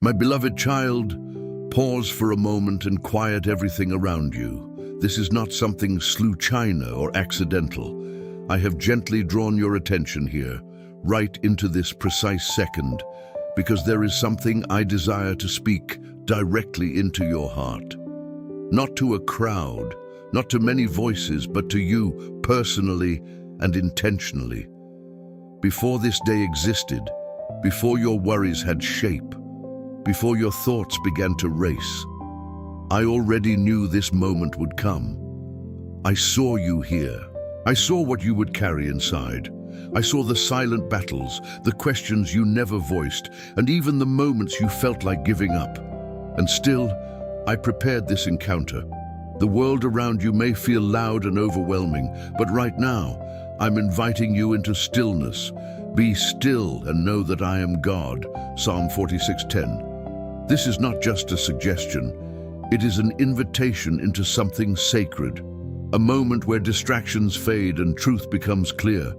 My beloved child, pause for a moment and quiet everything around you. This is not something China or accidental. I have gently drawn your attention here, right into this precise second, because there is something I desire to speak directly into your heart. Not to a crowd, not to many voices, but to you personally and intentionally. Before this day existed, before your worries had shape, before your thoughts began to race, I already knew this moment would come. I saw you here. I saw what you would carry inside. I saw the silent battles, the questions you never voiced, and even the moments you felt like giving up. And still, I prepared this encounter. The world around you may feel loud and overwhelming, but right now, I'm inviting you into stillness. Be still and know that I am God. Psalm 46:10. This is not just a suggestion. It is an invitation into something sacred, a moment where distractions fade and truth becomes clear.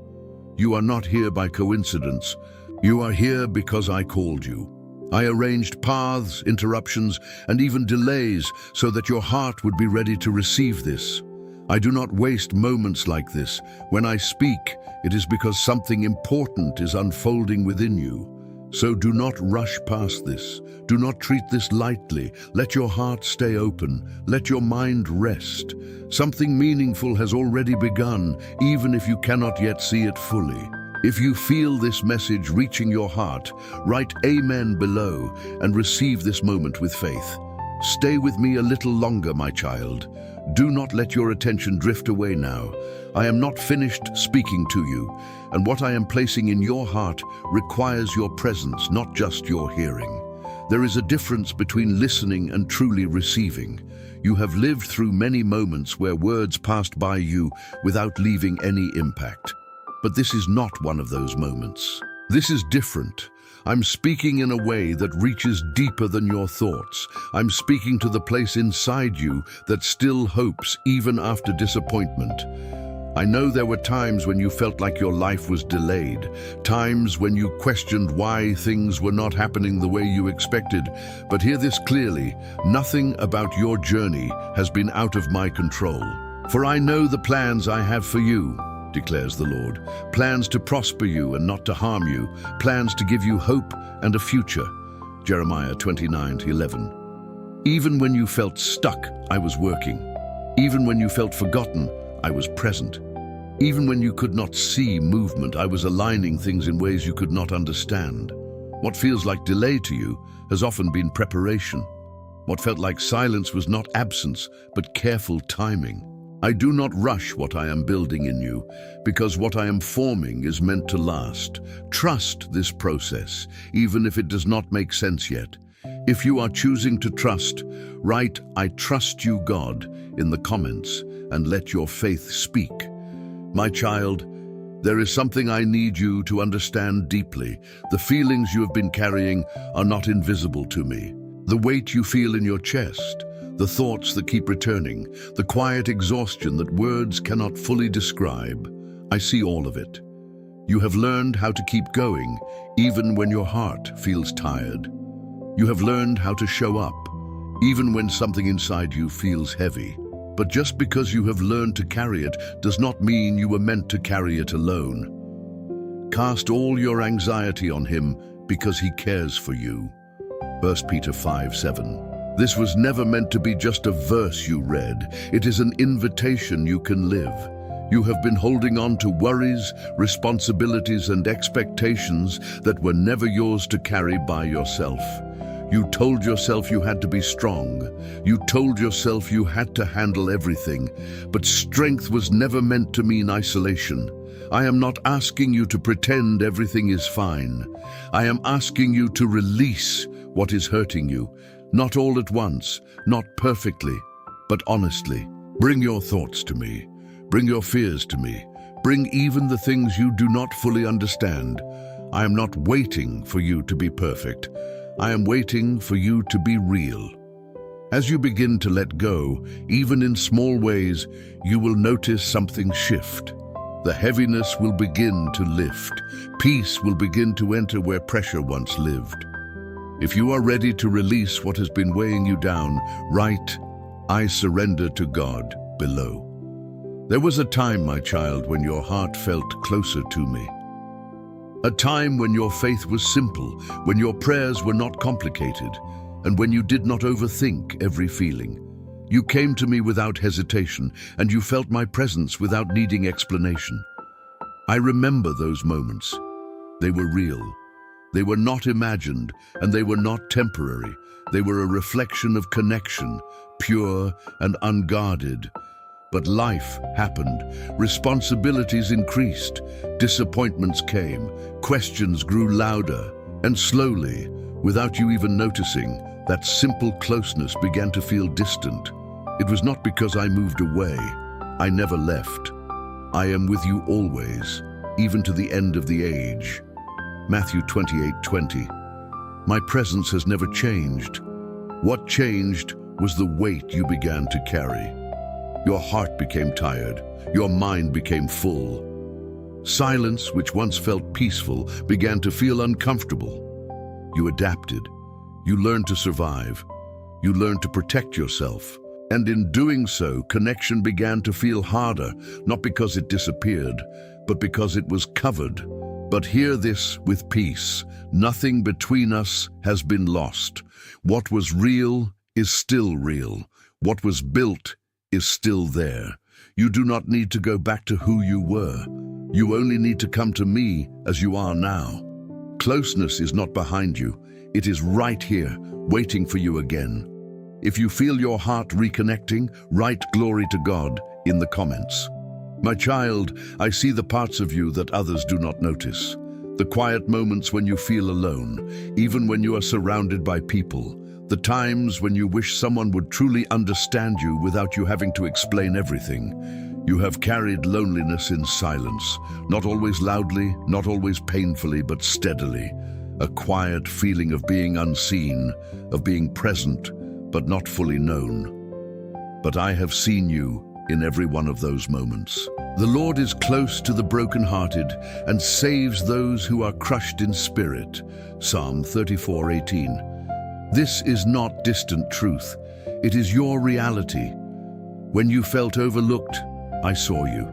You are not here by coincidence. You are here because I called you. I arranged paths, interruptions, and even delays so that your heart would be ready to receive this. I do not waste moments like this. When I speak, it is because something important is unfolding within you. So do not rush past this. Do not treat this lightly. Let your heart stay open. Let your mind rest. Something meaningful has already begun, even if you cannot yet see it fully. If you feel this message reaching your heart, write Amen below and receive this moment with faith. Stay with me a little longer, my child. Do not let your attention drift away now. I am not finished speaking to you, and what I am placing in your heart requires your presence, not just your hearing. There is a difference between listening and truly receiving. You have lived through many moments where words passed by you without leaving any impact. But this is not one of those moments. This is different. I'm speaking in a way that reaches deeper than your thoughts. I'm speaking to the place inside you that still hopes even after disappointment. I know there were times when you felt like your life was delayed, times when you questioned why things were not happening the way you expected. But hear this clearly, nothing about your journey has been out of my control. For I know the plans I have for you, declares the Lord. Plans to prosper you and not to harm you. Plans to give you hope and a future. Jeremiah 29:11. Even when you felt stuck, I was working. Even when you felt forgotten, I was present. Even when you could not see movement, I was aligning things in ways you could not understand. What feels like delay to you has often been preparation. What felt like silence was not absence, but careful timing. I do not rush what I am building in you, because what I am forming is meant to last. Trust this process, even if it does not make sense yet. If you are choosing to trust, write "I trust you, God" in the comments and let your faith speak. My child, there is something I need you to understand deeply. The feelings you have been carrying are not invisible to me. The weight you feel in your chest, the thoughts that keep returning, the quiet exhaustion that words cannot fully describe. I see all of it. You have learned how to keep going, even when your heart feels tired. You have learned how to show up, even when something inside you feels heavy. But just because you have learned to carry it does not mean you were meant to carry it alone. Cast all your anxiety on him because he cares for you. 1 Peter 5:7. This was never meant to be just a verse you read. It is an invitation you can live. You have been holding on to worries, responsibilities, and expectations that were never yours to carry by yourself. You told yourself you had to be strong. You told yourself you had to handle everything. But strength was never meant to mean isolation. I am not asking you to pretend everything is fine. I am asking you to release what is hurting you. Not all at once, not perfectly, but honestly. Bring your thoughts to me. Bring your fears to me. Bring even the things you do not fully understand. I am not waiting for you to be perfect. I am waiting for you to be real. As you begin to let go, even in small ways, you will notice something shift. The heaviness will begin to lift. Peace will begin to enter where pressure once lived. If you are ready to release what has been weighing you down, write, "I surrender to God," below. There was a time, my child, when your heart felt closer to me. A time when your faith was simple, when your prayers were not complicated, and when you did not overthink every feeling. You came to me without hesitation, and you felt my presence without needing explanation. I remember those moments. They were real. They were not imagined, and they were not temporary. They were a reflection of connection, pure and unguarded. But life happened. Responsibilities increased. Disappointments came. Questions grew louder. And slowly, without you even noticing, that simple closeness began to feel distant. It was not because I moved away. I never left. I am with you always, even to the end of the age. Matthew 28:20. My presence has never changed. What changed was the weight you began to carry. Your heart became tired. Your mind became full. Silence, which once felt peaceful, began to feel uncomfortable. You adapted. You learned to survive. You learned to protect yourself. And in doing so, connection began to feel harder, not because it disappeared, but because it was covered. But hear this with peace. Nothing between us has been lost. What was real is still real. What was built is still there. You do not need to go back to who you were. You only need to come to me as you are now. Closeness is not behind you. It is right here, waiting for you again. If you feel your heart reconnecting, write "Glory to God" in the comments. My child, I see the parts of you that others do not notice. The quiet moments when you feel alone, even when you are surrounded by people. The times when you wish someone would truly understand you without you having to explain everything. You have carried loneliness in silence, not always loudly, not always painfully, but steadily. A quiet feeling of being unseen, of being present, but not fully known. But I have seen you in every one of those moments. The Lord is close to the brokenhearted and saves those who are crushed in spirit. Psalm 34:18. This is not distant truth. It is your reality. When you felt overlooked, I saw you.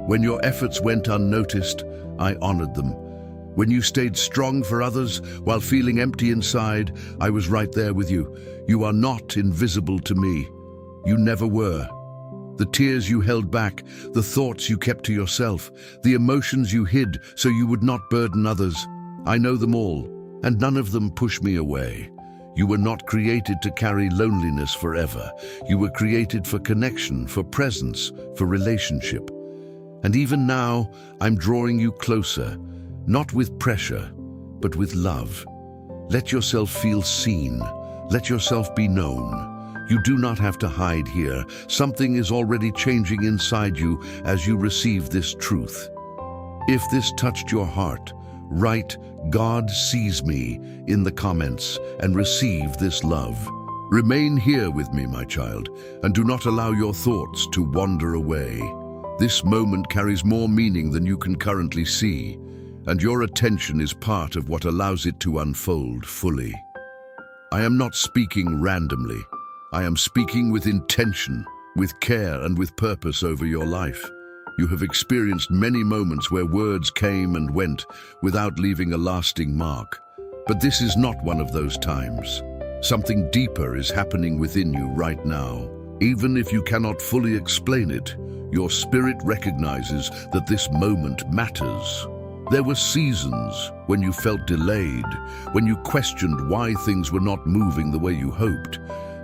When your efforts went unnoticed, I honored them. When you stayed strong for others while feeling empty inside, I was right there with you. You are not invisible to me. You never were. The tears you held back, the thoughts you kept to yourself, the emotions you hid so you would not burden others, I know them all, and none of them push me away. You were not created to carry loneliness forever. You were created for connection, for presence, for relationship. And even now, I'm drawing you closer, not with pressure, but with love. Let yourself feel seen. Let yourself be known. You do not have to hide here. Something is already changing inside you as you receive this truth. If this touched your heart, write "God sees me" in the comments and receive this love. Remain here with me, my child, and do not allow your thoughts to wander away. This moment carries more meaning than you can currently see, and your attention is part of what allows it to unfold fully. I am not speaking randomly. I am speaking with intention, with care, and with purpose over your life. You have experienced many moments where words came and went without leaving a lasting mark. But this is not one of those times. Something deeper is happening within you right now. Even if you cannot fully explain it, your spirit recognizes that this moment matters. There were seasons when you felt delayed, when you questioned why things were not moving the way you hoped.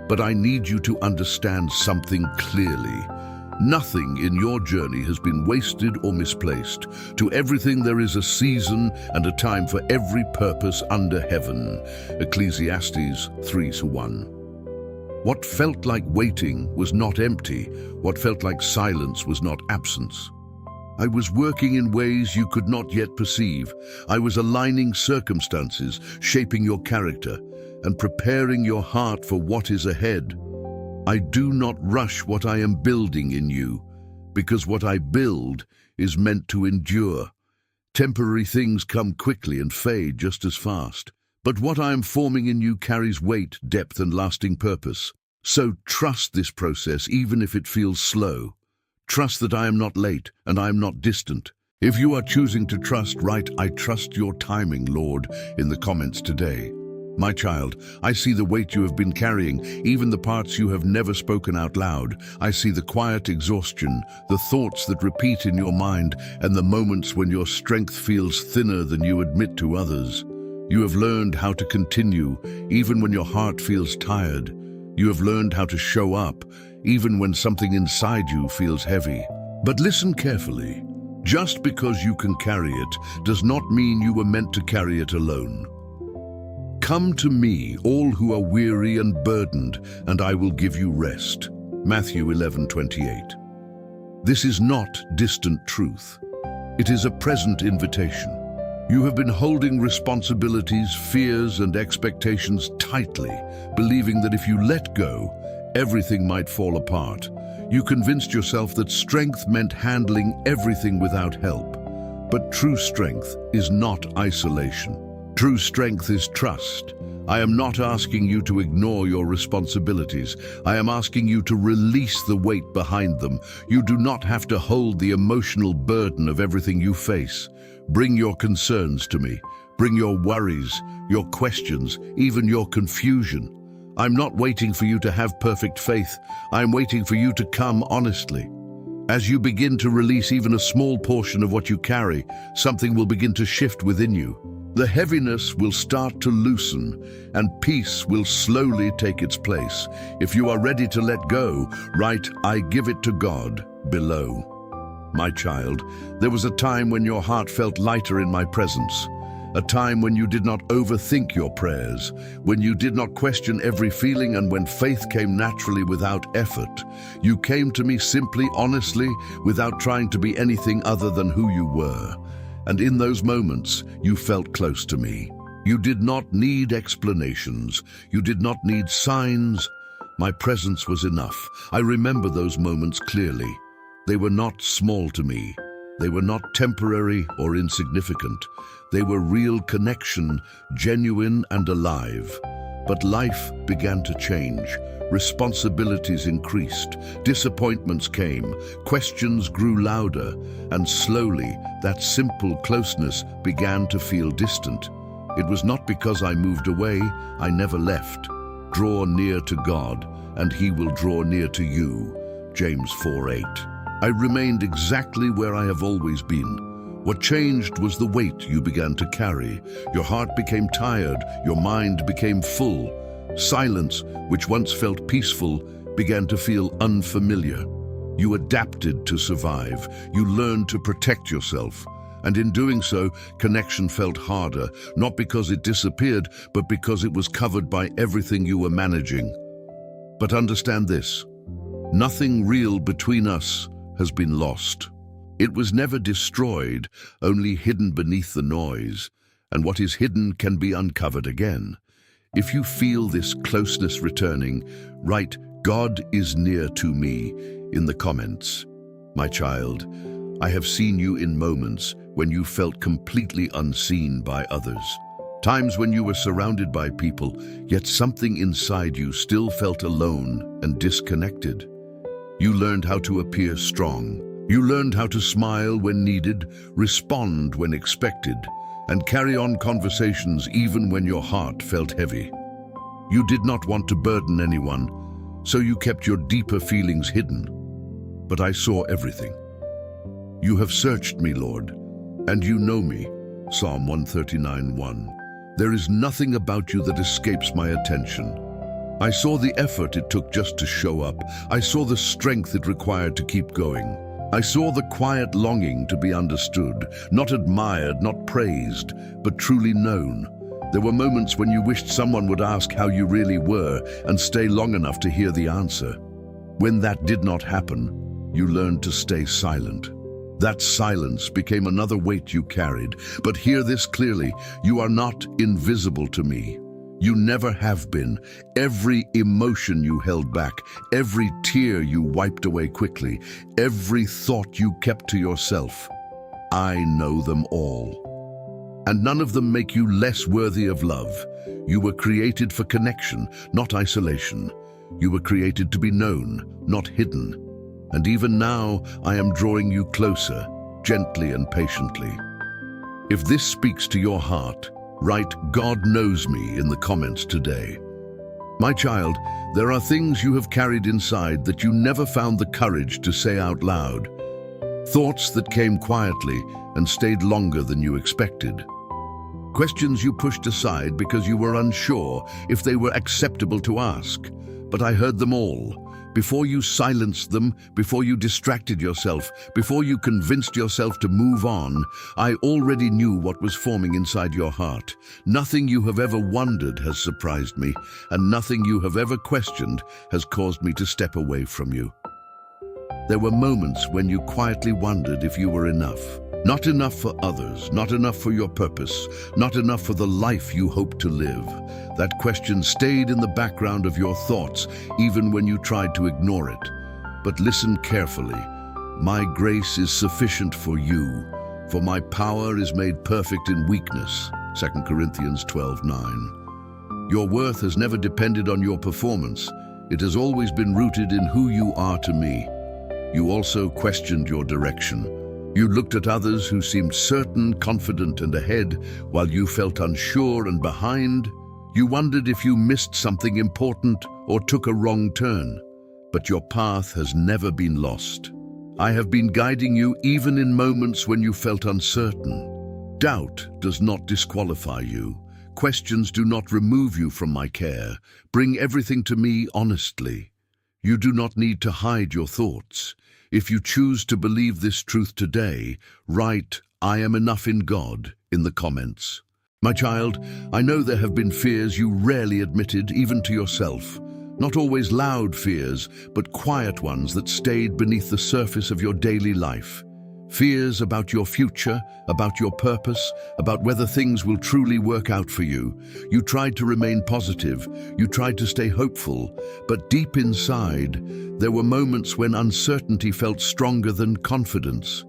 But I need you to understand something clearly. Nothing in your journey has been wasted or misplaced. To everything there is a season and a time for every purpose under heaven. Ecclesiastes 3:1. What felt like waiting was not empty. What felt like silence was not absence. I was working in ways you could not yet perceive. I was aligning circumstances, shaping your character, and preparing your heart for what is ahead. I do not rush what I am building in you, because what I build is meant to endure. Temporary things come quickly and fade just as fast, But what I am forming in you carries weight, depth, and lasting purpose. So trust this process even if it feels slow. Trust that I am not late and I am not distant. If you are choosing to trust, write, "I trust your timing, Lord," in the comments today. My child, I see the weight you have been carrying, even the parts you have never spoken out loud. I see the quiet exhaustion, the thoughts that repeat in your mind, and the moments when your strength feels thinner than you admit to others. You have learned how to continue, even when your heart feels tired. You have learned how to show up, even when something inside you feels heavy. But listen carefully. Just because you can carry it does not mean you were meant to carry it alone. Come to me, all who are weary and burdened, and I will give you rest. Matthew 11:28. This is not distant truth. It is a present invitation. You have been holding responsibilities, fears, and expectations tightly, believing that if you let go, everything might fall apart. You convinced yourself that strength meant handling everything without help. But true strength is not isolation. True strength is trust. I am not asking you to ignore your responsibilities. I am asking you to release the weight behind them. You do not have to hold the emotional burden of everything you face. Bring your concerns to me. Bring your worries, your questions, even your confusion. I'm not waiting for you to have perfect faith. I'm waiting for you to come honestly. As you begin to release even a small portion of what you carry, something will begin to shift within you. The heaviness will start to loosen, and peace will slowly take its place. If you are ready to let go, write, "I give it to God," below. My child, there was a time when your heart felt lighter in my presence. A time when you did not overthink your prayers, when you did not question every feeling, and when faith came naturally without effort. You came to me simply, honestly, without trying to be anything other than who you were. And in those moments, you felt close to me. You did not need explanations. You did not need signs. My presence was enough. I remember those moments clearly. They were not small to me. They were not temporary or insignificant. They were real connection, genuine and alive. But life began to change. Responsibilities increased, disappointments came, questions grew louder, and slowly that simple closeness began to feel distant. It was not because I moved away, I never left. Draw near to God, and He will draw near to you. James 4:8. I remained exactly where I have always been. What changed was the weight you began to carry. Your heart became tired, your mind became full. Silence, which once felt peaceful, began to feel unfamiliar. You adapted to survive. You learned to protect yourself. And in doing so, connection felt harder, not because it disappeared, but because it was covered by everything you were managing. But understand this, nothing real between us has been lost. It was never destroyed, only hidden beneath the noise. And what is hidden can be uncovered again. If you feel this closeness returning, write, "God is near to me," in the comments. My child, I have seen you in moments when you felt completely unseen by others. Times when you were surrounded by people, yet something inside you still felt alone and disconnected. You learned how to appear strong. You learned how to smile when needed, respond when expected, and carry on conversations even when your heart felt heavy. You did not want to burden anyone, so you kept your deeper feelings hidden. But I saw everything. You have searched me, Lord, and you know me. Psalm 139:1. There is nothing about you that escapes my attention. I saw the effort it took just to show up. I saw the strength it required to keep going. I saw the quiet longing to be understood, not admired, not praised, but truly known. There were moments when you wished someone would ask how you really were and stay long enough to hear the answer. When that did not happen, you learned to stay silent. That silence became another weight you carried. But hear this clearly, you are not invisible to me. You never have been. Every emotion you held back, every tear you wiped away quickly, every thought you kept to yourself, I know them all. And none of them make you less worthy of love. You were created for connection, not isolation. You were created to be known, not hidden. And even now, I am drawing you closer, gently and patiently. If this speaks to your heart, write "God knows me" in the comments today. My child, there are things you have carried inside that you never found the courage to say out loud. Thoughts that came quietly and stayed longer than you expected. Questions you pushed aside because you were unsure if they were acceptable to ask. But I heard them all. Before you silenced them, before you distracted yourself, before you convinced yourself to move on, I already knew what was forming inside your heart. Nothing you have ever wondered has surprised me, and nothing you have ever questioned has caused me to step away from you. There were moments when you quietly wondered if you were enough. Not enough for others, not enough for your purpose, not enough for the life you hope to live. That question stayed in the background of your thoughts, even when you tried to ignore it. But listen carefully. My grace is sufficient for you, for my power is made perfect in weakness. 2 Corinthians 12:9. Your worth has never depended on your performance. It has always been rooted in who you are to me. You also questioned your direction. You looked at others who seemed certain, confident, and ahead, while you felt unsure and behind. You wondered if you missed something important or took a wrong turn. But your path has never been lost. I have been guiding you even in moments when you felt uncertain. Doubt does not disqualify you. Questions do not remove you from my care. Bring everything to me honestly. You do not need to hide your thoughts. If you choose to believe this truth today, write "I am enough in God" in the comments. My child, I know there have been fears you rarely admitted, even to yourself. Not always loud fears, but quiet ones that stayed beneath the surface of your daily life. Fears about your future, about your purpose, about whether things will truly work out for you. You tried to remain positive, you tried to stay hopeful, but deep inside, there were moments when uncertainty felt stronger than confidence.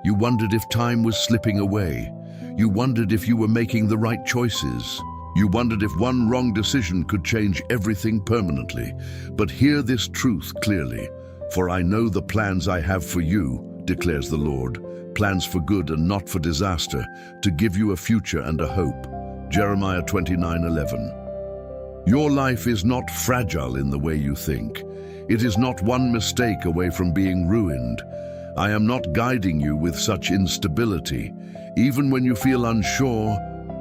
You wondered if time was slipping away. You wondered if you were making the right choices. You wondered if one wrong decision could change everything permanently. But hear this truth clearly. For I know the plans I have for you, declares the Lord, plans for good and not for disaster, to give you a future and a hope. Jeremiah 29:11. Your life is not fragile in the way you think. It is not one mistake away from being ruined. I am not guiding you with such instability. Even when you feel unsure,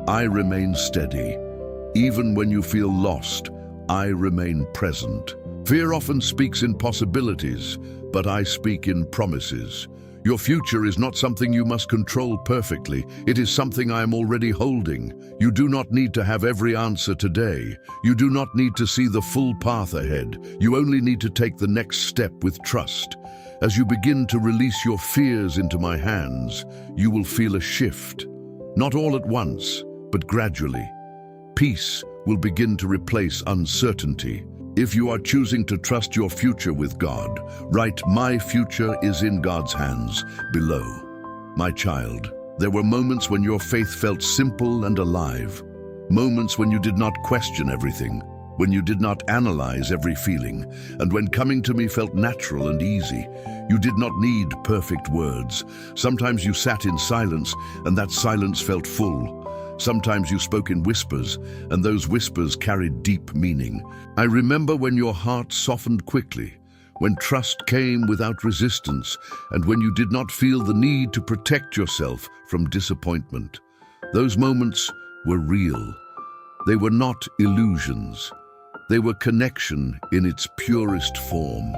I remain steady. Even when you feel lost, I remain present. Fear often speaks in possibilities, but I speak in promises. Your future is not something you must control perfectly. It is something I am already holding. You do not need to have every answer today. You do not need to see the full path ahead. You only need to take the next step with trust. As you begin to release your fears into my hands, you will feel a shift. Not all at once, but gradually. Peace will begin to replace uncertainty. If you are choosing to trust your future with God, write "My future is in God's hands" below. My child, there were moments when your faith felt simple and alive. Moments when you did not question everything, when you did not analyze every feeling, and when coming to me felt natural and easy. You did not need perfect words. Sometimes you sat in silence, and that silence felt full. Sometimes you spoke in whispers, and those whispers carried deep meaning. I remember when your heart softened quickly, when trust came without resistance, and when you did not feel the need to protect yourself from disappointment. Those moments were real. They were not illusions. They were connection in its purest form.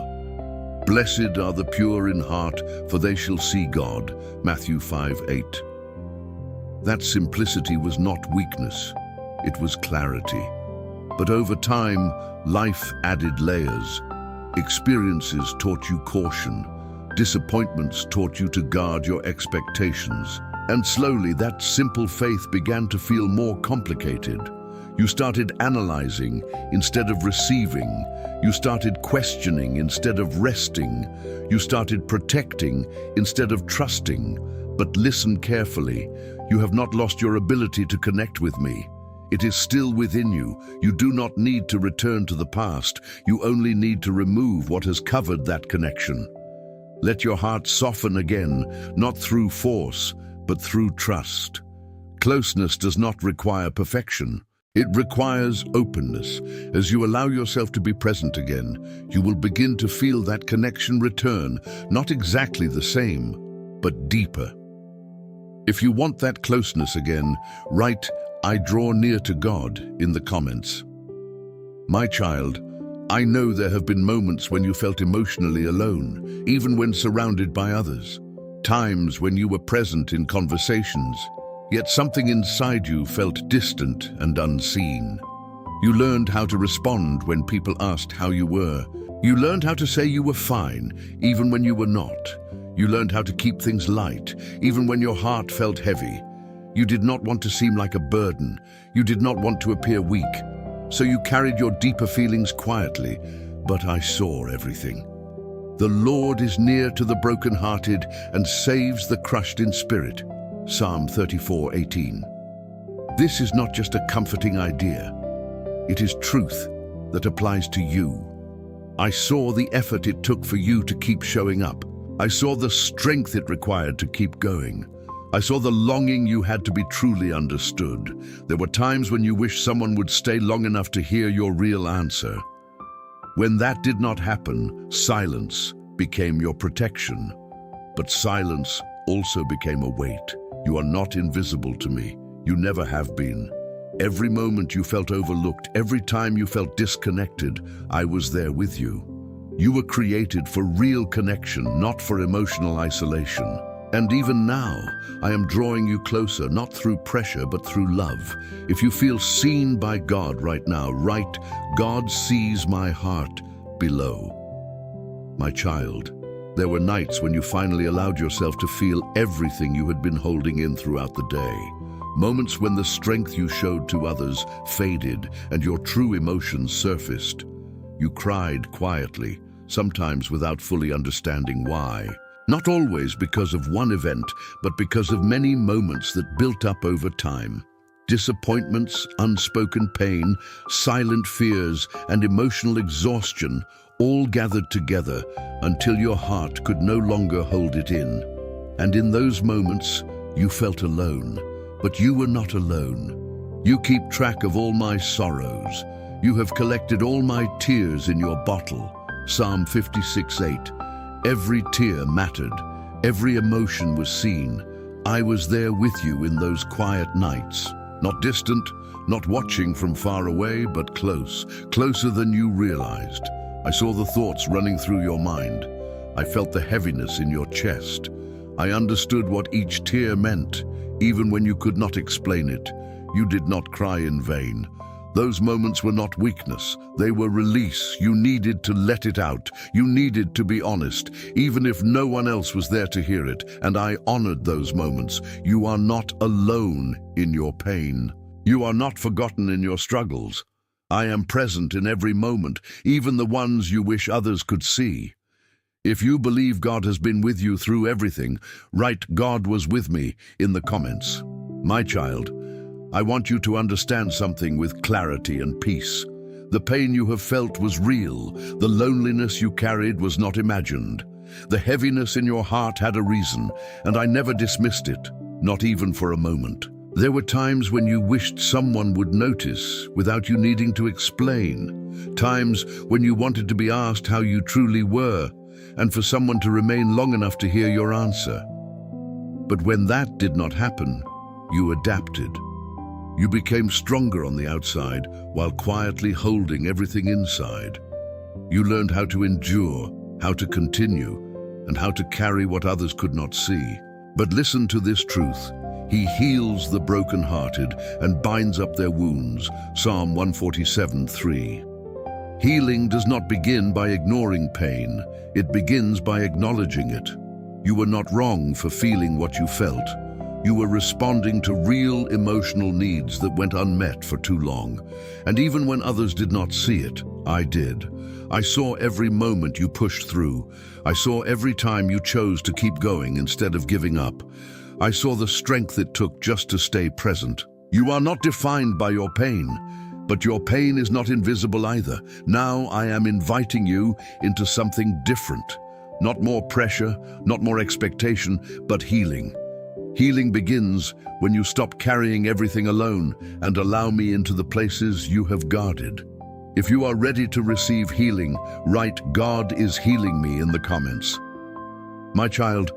Blessed are the pure in heart, for they shall see God. Matthew 5:8. That simplicity was not weakness, it was clarity. But over time, life added layers. Experiences taught you caution. Disappointments taught you to guard your expectations. And slowly, that simple faith began to feel more complicated. You started analyzing instead of receiving. You started questioning instead of resting. You started protecting instead of trusting. But listen carefully. You have not lost your ability to connect with me. It is still within you. You do not need to return to the past. You only need to remove what has covered that connection. Let your heart soften again, not through force, but through trust. Closeness does not require perfection. It requires openness. As you allow yourself to be present again, you will begin to feel that connection return, not exactly the same, but deeper. If you want that closeness again, write, "I draw near to God," in the comments. My child, I know there have been moments when you felt emotionally alone, even when surrounded by others. Times when you were present in conversations, yet something inside you felt distant and unseen. You learned how to respond when people asked how you were. You learned how to say you were fine, even when you were not. You learned how to keep things light, even when your heart felt heavy. You did not want to seem like a burden. You did not want to appear weak. So you carried your deeper feelings quietly, but I saw everything. The Lord is near to the brokenhearted and saves the crushed in spirit. Psalm 34:18. This is not just a comforting idea. It is truth that applies to you. I saw the effort it took for you to keep showing up. I saw the strength it required to keep going. I saw the longing you had to be truly understood. There were times when you wished someone would stay long enough to hear your real answer. When that did not happen, silence became your protection. But silence also became a weight. You are not invisible to me. You never have been. Every moment you felt overlooked, every time you felt disconnected, I was there with you. You were created for real connection, not for emotional isolation. And even now, I am drawing you closer, not through pressure, but through love. If you feel seen by God right now, write, "God sees my heart" below. My child, there were nights when you finally allowed yourself to feel everything you had been holding in throughout the day. Moments when the strength you showed to others faded and your true emotions surfaced. You cried quietly, sometimes without fully understanding why. Not always because of one event, but because of many moments that built up over time. Disappointments, unspoken pain, silent fears, and emotional exhaustion all gathered together until your heart could no longer hold it in. And in those moments, you felt alone. But you were not alone. You keep track of all my sorrows. You have collected all my tears in your bottle. Psalm 56:8. Every tear mattered. Every emotion was seen. I was there with you in those quiet nights. Not distant, not watching from far away, but close, closer than you realized. I saw the thoughts running through your mind. I felt the heaviness in your chest. I understood what each tear meant, even when you could not explain it. You did not cry in vain. Those moments were not weakness. They were release. You needed to let it out. You needed to be honest, even if no one else was there to hear it. And I honored those moments. You are not alone in your pain. You are not forgotten in your struggles. I am present in every moment, even the ones you wish others could see. If you believe God has been with you through everything, write "God was with me" in the comments. My child, I want you to understand something with clarity and peace. The pain you have felt was real. The loneliness you carried was not imagined. The heaviness in your heart had a reason, and I never dismissed it, not even for a moment. There were times when you wished someone would notice without you needing to explain. Times when you wanted to be asked how you truly were, and for someone to remain long enough to hear your answer. But when that did not happen, you adapted. You became stronger on the outside while quietly holding everything inside. You learned how to endure, how to continue, and how to carry what others could not see. But listen to this truth. He heals the brokenhearted and binds up their wounds. Psalm 147:3. Healing does not begin by ignoring pain. It begins by acknowledging it. You were not wrong for feeling what you felt. You were responding to real emotional needs that went unmet for too long. And even when others did not see it, I did. I saw every moment you pushed through. I saw every time you chose to keep going instead of giving up. I saw the strength it took just to stay present. You are not defined by your pain, but your pain is not invisible either. Now I am inviting you into something different. Not more pressure, not more expectation, but healing. Healing begins when you stop carrying everything alone and allow me into the places you have guarded. If you are ready to receive healing, write "God is healing me" in the comments. My child,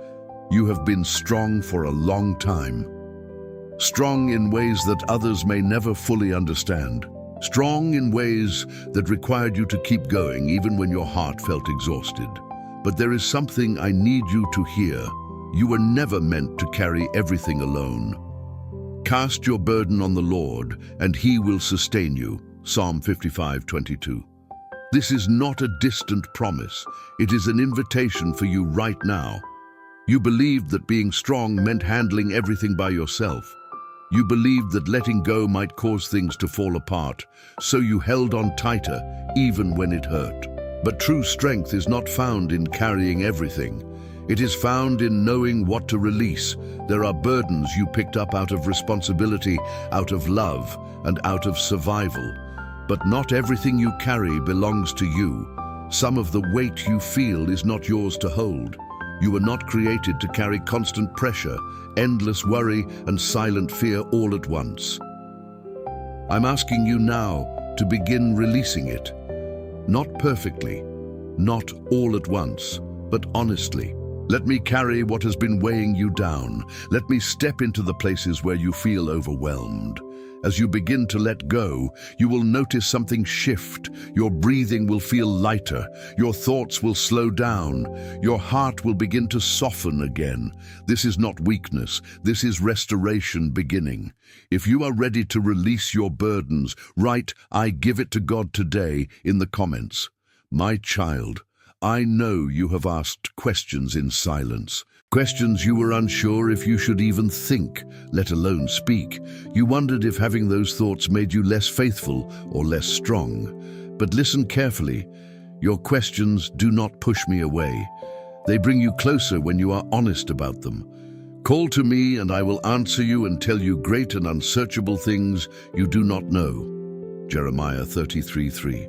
you have been strong for a long time. Strong in ways that others may never fully understand. Strong in ways that required you to keep going even when your heart felt exhausted. But there is something I need you to hear. You were never meant to carry everything alone. Cast your burden on the Lord, and He will sustain you. Psalm 55:22. This is not a distant promise. It is an invitation for you right now. You believed that being strong meant handling everything by yourself. You believed that letting go might cause things to fall apart, so you held on tighter, even when it hurt. But true strength is not found in carrying everything. It is found in knowing what to release. There are burdens you picked up out of responsibility, out of love, and out of survival. But not everything you carry belongs to you. Some of the weight you feel is not yours to hold. You were not created to carry constant pressure, endless worry, and silent fear all at once. I'm asking you now to begin releasing it. Not perfectly, not all at once, but honestly. Let me carry what has been weighing you down. Let me step into the places where you feel overwhelmed. As you begin to let go, you will notice something shift. Your breathing will feel lighter. Your thoughts will slow down. Your heart will begin to soften again. This is not weakness. This is restoration beginning. If you are ready to release your burdens, write "I give it to God today" in the comments. My child, I know you have asked questions in silence. Questions you were unsure if you should even think, let alone speak. You wondered if having those thoughts made you less faithful or less strong. But listen carefully. Your questions do not push me away. They bring you closer when you are honest about them. Call to me and I will answer you and tell you great and unsearchable things you do not know. Jeremiah 33:3.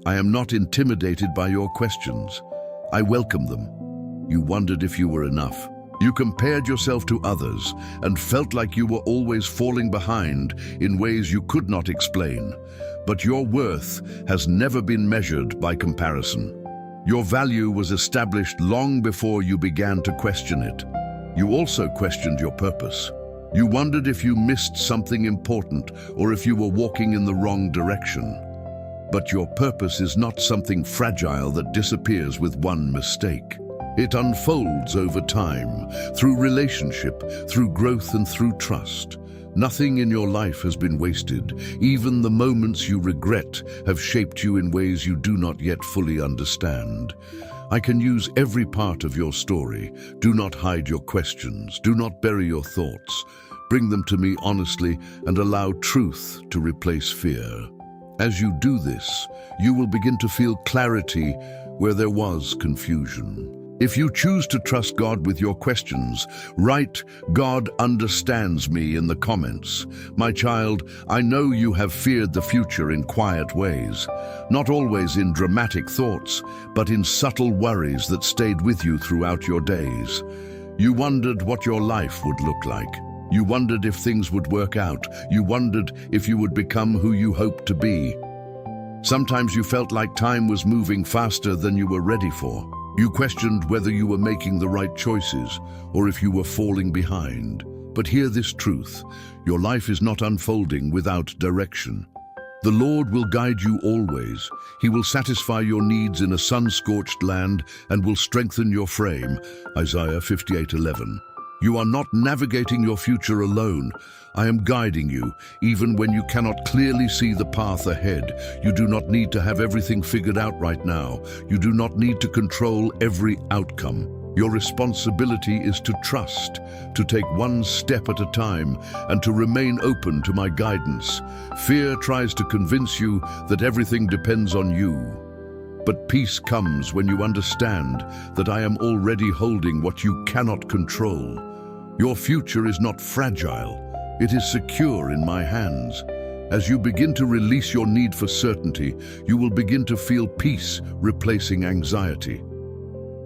I am not intimidated by your questions. I welcome them. You wondered if you were enough. You compared yourself to others and felt like you were always falling behind in ways you could not explain. But your worth has never been measured by comparison. Your value was established long before you began to question it. You also questioned your purpose. You wondered if you missed something important or if you were walking in the wrong direction. But your purpose is not something fragile that disappears with one mistake. It unfolds over time, through relationship, through growth, and through trust. Nothing in your life has been wasted. Even the moments you regret have shaped you in ways you do not yet fully understand. I can use every part of your story. Do not hide your questions. Do not bury your thoughts. Bring them to me honestly and allow truth to replace fear. As you do this, you will begin to feel clarity where there was confusion. If you choose to trust God with your questions, write "God understands me" in the comments. My child, I know you have feared the future in quiet ways, not always in dramatic thoughts, but in subtle worries that stayed with you throughout your days. You wondered what your life would look like. You wondered if things would work out. You wondered if you would become who you hoped to be. Sometimes you felt like time was moving faster than you were ready for. You questioned whether you were making the right choices or if you were falling behind. But hear this truth: your life is not unfolding without direction. The Lord will guide you always. He will satisfy your needs in a sun-scorched land and will strengthen your frame. Isaiah 58:11. You are not navigating your future alone. I am guiding you, even when you cannot clearly see the path ahead. You do not need to have everything figured out right now. You do not need to control every outcome. Your responsibility is to trust, to take one step at a time, and to remain open to my guidance. Fear tries to convince you that everything depends on you. But peace comes when you understand that I am already holding what you cannot control. Your future is not fragile. It is secure in my hands. As you begin to release your need for certainty, you will begin to feel peace replacing anxiety.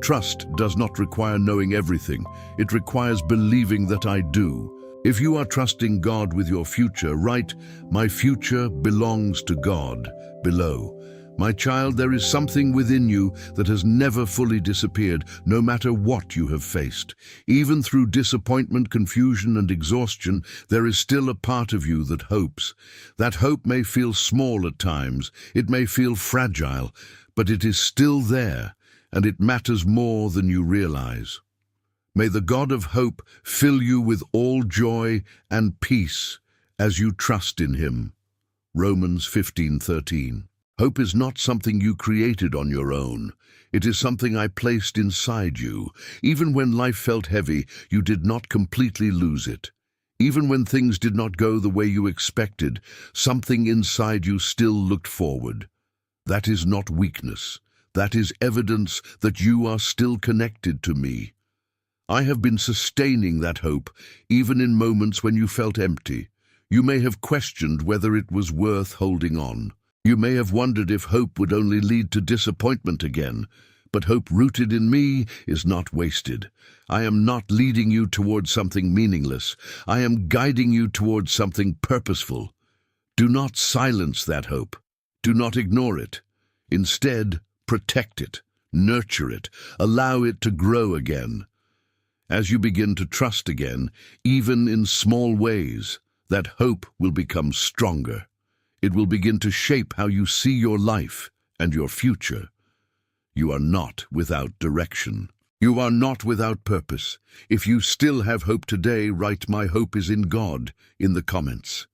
Trust does not require knowing everything. It requires believing that I do. If you are trusting God with your future, write, "My future belongs to God," below. My child, there is something within you that has never fully disappeared, no matter what you have faced. Even through disappointment, confusion, and exhaustion, there is still a part of you that hopes. That hope may feel small at times, it may feel fragile, but it is still there, and it matters more than you realize. May the God of hope fill you with all joy and peace as you trust in him. Romans 15:13. Hope is not something you created on your own. It is something I placed inside you. Even when life felt heavy, you did not completely lose it. Even when things did not go the way you expected, something inside you still looked forward. That is not weakness. That is evidence that you are still connected to me. I have been sustaining that hope, even in moments when you felt empty. You may have questioned whether it was worth holding on. You may have wondered if hope would only lead to disappointment again. But hope rooted in me is not wasted. I am not leading you towards something meaningless. I am guiding you towards something purposeful. Do not silence that hope. Do not ignore it. Instead, protect it, nurture it, allow it to grow again. As you begin to trust again, even in small ways, that hope will become stronger. It will begin to shape how you see your life and your future. You are not without direction. You are not without purpose. If you still have hope today, write "My hope is in God" in the comments.